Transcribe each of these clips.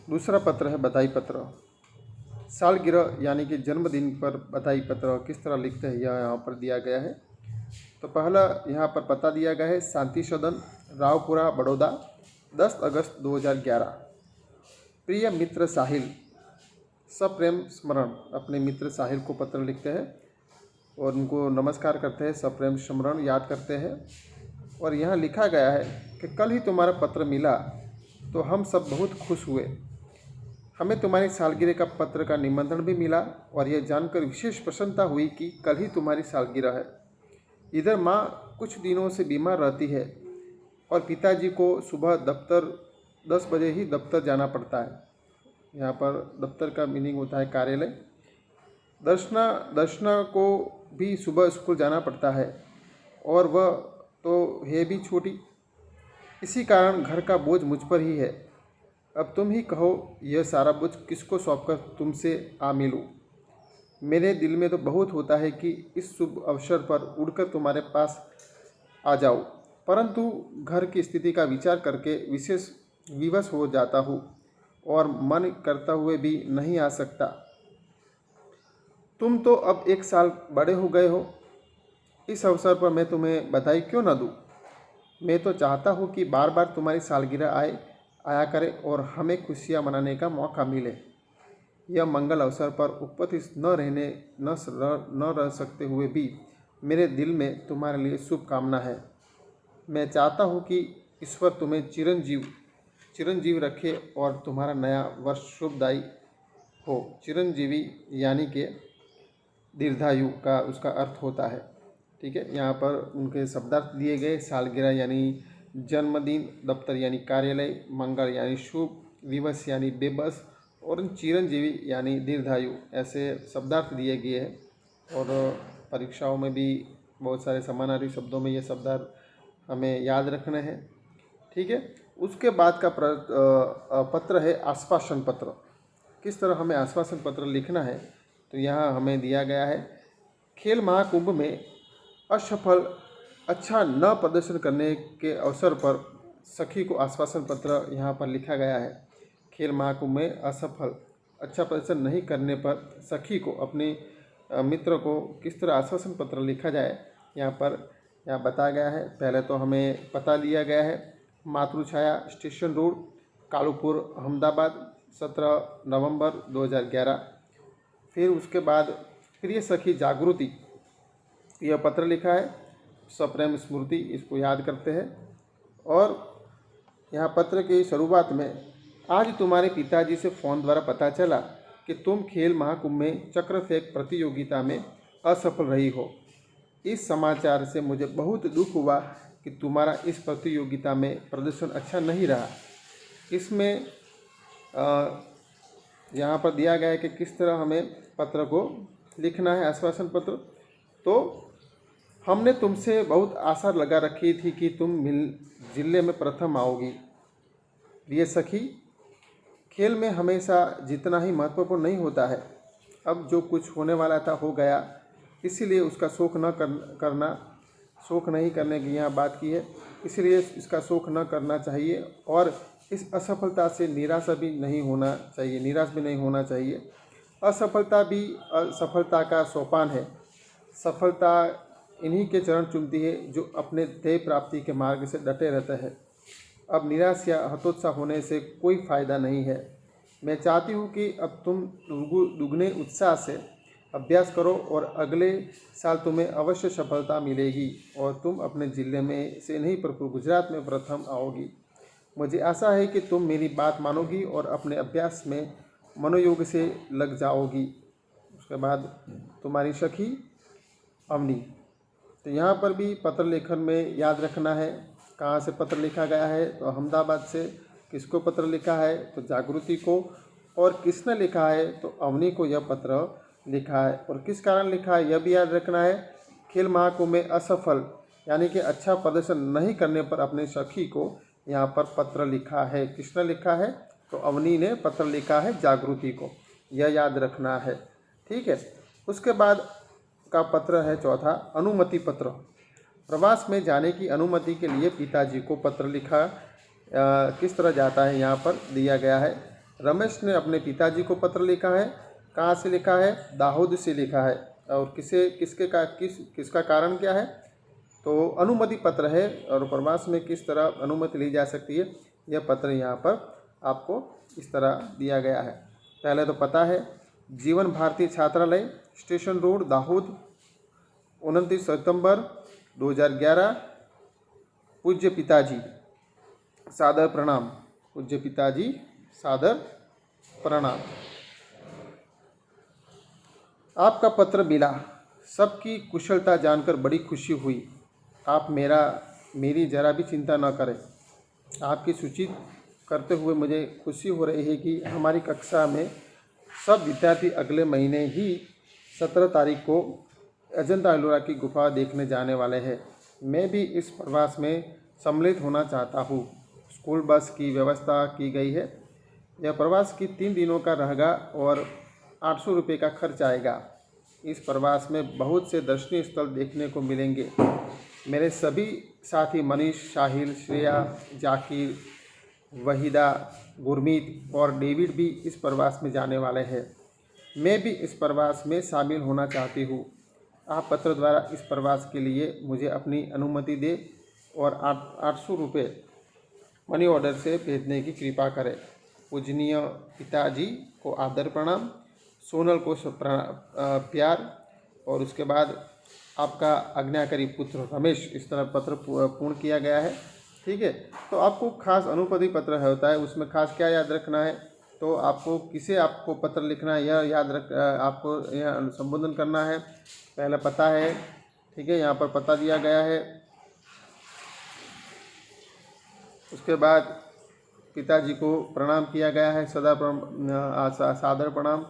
दूसरा पत्र है बधाई पत्र। सालगिरह यानी कि जन्मदिन पर बधाई पत्र किस तरह लिखते हैं यह यहाँ पर दिया गया है। तो पहला यहाँ पर पता दिया गया है शांति सदन, रावपुरा, बड़ौदा, 10 अगस्त 2011। प्रिय मित्र साहिल, सप्रेम स्मरण। अपने मित्र साहिल को पत्र लिखते हैं और उनको नमस्कार करते हैं, सप्रेम स्मरण याद करते हैं। और यहाँ लिखा गया है कि कल ही तुम्हारा पत्र मिला तो हम सब बहुत खुश हुए। हमें तुम्हारी सालगिरह का पत्र का निमंत्रण भी मिला और यह जानकर विशेष प्रसन्नता हुई कि कल ही तुम्हारी सालगिरह है। इधर माँ कुछ दिनों से बीमार रहती है और पिताजी को सुबह दफ्तर 10 बजे ही दफ्तर जाना पड़ता है। यहाँ पर दफ्तर का मीनिंग होता है कार्यालय। दर्शना को भी सुबह स्कूल जाना पड़ता है और वह तो है भी छोटी। इसी कारण घर का बोझ मुझ पर ही है। अब तुम ही कहो यह सारा बोझ किसको सौंपकर तुमसे आ मिलूँ। मेरे दिल में तो बहुत होता है कि इस शुभ अवसर पर उड़कर तुम्हारे पास आ जाऊँ, परंतु घर की स्थिति का विचार करके विवश हो जाता हूँ और मन करता हुए भी नहीं आ सकता। तुम तो अब 1 साल बड़े हो गए हो। इस अवसर पर मैं तुम्हें बधाई क्यों न दूँ। मैं तो चाहता हूँ कि बार बार तुम्हारी सालगिरह आया करे और हमें खुशियाँ मनाने का मौका मिले। यह मंगल अवसर पर उपस्थित न रह सकते हुए भी मेरे दिल में तुम्हारे लिए शुभकामना है। मैं चाहता हूँ कि ईश्वर तुम्हें चिरंजीव रखे और तुम्हारा नया वर्ष शुभदायी हो। चिरंजीवी यानी कि दीर्घायु का उसका अर्थ होता है। ठीक है, यहाँ पर उनके शब्दार्थ दिए गए। सालगिरह यानी जन्मदिन, दफ्तर यानी कार्यालय, मंगल यानी शुभ, विवश यानी बेबस और चिरंजीवी यानी दीर्घायु, ऐसे शब्दार्थ दिए गए हैं। और परीक्षाओं में भी बहुत सारे समानार्थी शब्दों में ये शब्दार्थ हमें याद रखने हैं। ठीक है, उसके बाद का पत्र है आश्वासन पत्र। किस तरह हमें आश्वासन पत्र लिखना है तो यहाँ हमें दिया गया है। खेल महाकुंभ में अच्छा न प्रदर्शन करने के अवसर पर सखी को आश्वासन पत्र यहाँ पर लिखा गया है। खेल महाकुंभ में अच्छा प्रदर्शन नहीं करने पर सखी को अपने मित्र को किस तरह आश्वासन पत्र लिखा जाए यहाँ बताया गया है। पहले तो हमें पता दिया गया है मातृछाया, स्टेशन रोड, कालूपुर, अहमदाबाद, 17 नवंबर 2011। फिर उसके बाद प्रिय सखी जागृति, यह पत्र लिखा है। सप्रेम स्मृति, इसको याद करते हैं। और यहाँ पत्र की शुरुआत में आज तुम्हारे पिताजी से फ़ोन द्वारा पता चला कि तुम खेल महाकुंभ में चक्र फेंक प्रतियोगिता में असफल रही हो। इस समाचार से मुझे बहुत दुख हुआ कि तुम्हारा इस प्रतियोगिता में प्रदर्शन अच्छा नहीं रहा। इसमें यहाँ पर दिया गया है कि किस तरह हमें पत्र को लिखना है, आश्वासन पत्र। तो हमने तुमसे बहुत आशा लगा रखी थी कि तुम जिले में प्रथम आओगी। प्रिय सखी, खेल में हमेशा जितना ही महत्वपूर्ण नहीं होता है। अब जो कुछ होने वाला था हो गया, इसीलिए उसका शोक नहीं करने की यहाँ बात की है। इसलिए इसका शोक न करना चाहिए और इस असफलता से निराश भी नहीं होना चाहिए। असफलता भी सफलता का सोपान है। सफलता इन्हीं के चरण चूमती है जो अपने ध्येय प्राप्ति के मार्ग से डटे रहते हैं। अब निराश या हतोत्साह होने से कोई फ़ायदा नहीं है। मैं चाहती हूँ कि अब तुम दुगने उत्साह से अभ्यास करो और अगले साल तुम्हें अवश्य सफलता मिलेगी और तुम अपने ज़िले में से नहीं पर गुजरात में प्रथम आओगी। मुझे आशा है कि तुम मेरी बात मानोगी और अपने अभ्यास में मनोयोग से लग जाओगी। उसके बाद तुम्हारी सखी अवनी। तो यहाँ पर भी पत्र लेखन में याद रखना है कहाँ से पत्र लिखा गया है। तो अहमदाबाद से किसको पत्र लिखा है तो जागृति को, और किसने लिखा है तो अवनी को यह पत्र लिखा है। और किस कारण लिखा है यह भी याद रखना है। खेल महाकुंभ में असफल यानी कि अच्छा प्रदर्शन नहीं करने पर अपने सखी को यहाँ पर पत्र लिखा है। किसने लिखा है तो अवनी ने पत्र लिखा है जागृति को, यह याद रखना है। ठीक है, उसके बाद का पत्र है चौथा अनुमति पत्र। प्रवास में जाने की अनुमति के लिए पिताजी को पत्र लिखा किस तरह जाता है यहाँ पर दिया गया है। रमेश ने अपने पिताजी को पत्र लिखा है। कहाँ से लिखा है? दाहोद से लिखा है। और किसका कारण क्या है? तो अनुमति पत्र है। और प्रवास में किस तरह अनुमति ली जा सकती है, यह पत्र यहाँ पर आपको इस तरह दिया गया है। पहले तो पता है, जीवन भारती छात्रालय, स्टेशन रोड, दाहोद, 29 सितंबर 2011। पूज्य पिताजी सादर प्रणाम। पूज्य पिताजी सादर प्रणाम। आपका पत्र मिला, सबकी कुशलता जानकर बड़ी खुशी हुई। आप मेरी जरा भी चिंता न करें। आपकी सूचित करते हुए मुझे खुशी हो रही है कि हमारी कक्षा में सब विद्यार्थी अगले महीने ही 17 तारीख को अजंता एलोरा की गुफा देखने जाने वाले हैं। मैं भी इस प्रवास में सम्मिलित होना चाहता हूँ। स्कूल बस की व्यवस्था की गई है। यह प्रवास की 3 दिनों का रहेगा और 800 रुपये का खर्च आएगा। इस प्रवास में बहुत से दर्शनीय स्थल देखने को मिलेंगे। मेरे सभी साथी मनीष, साहिल, श्रेया, जाकिर, वहीदा, गुरमीत और डेविड भी इस प्रवास में जाने वाले हैं। मैं भी इस प्रवास में शामिल होना चाहती हूँ। आप पत्र द्वारा इस प्रवास के लिए मुझे अपनी अनुमति दे और 800 रुपये मनी ऑर्डर से भेजने की कृपा करें। पूजनीय पिताजी को आदर प्रणाम। सोनल को प्यार। और उसके बाद आपका आज्ञाकारी पुत्र रमेश। इस तरह पत्र पूर्ण किया गया है। ठीक है। तो आपको खास अनुमति पत्र होता है, उसमें खास क्या याद रखना है, तो आपको किसे आपको पत्र लिखना है यह आपको यह संबोधन करना है। पहला पता है, ठीक है, यहाँ पर पता दिया गया है। उसके बाद पिताजी को प्रणाम किया गया है, सादर प्रणाम।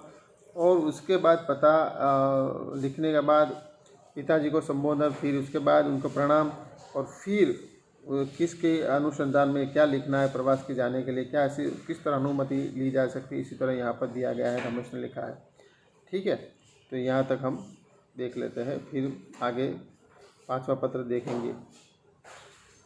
और उसके बाद पता लिखने के बाद पिताजी को संबोधन, फिर उसके बाद उनको प्रणाम, और फिर किसके अनुसंधान में क्या लिखना है, प्रवास के जाने के लिए किस तरह अनुमति ली जा सकती है, इसी तरह यहाँ पर दिया गया है, रमेश ने लिखा है। ठीक है। तो यहाँ तक हम देख लेते हैं, फिर आगे 5वां पत्र देखेंगे।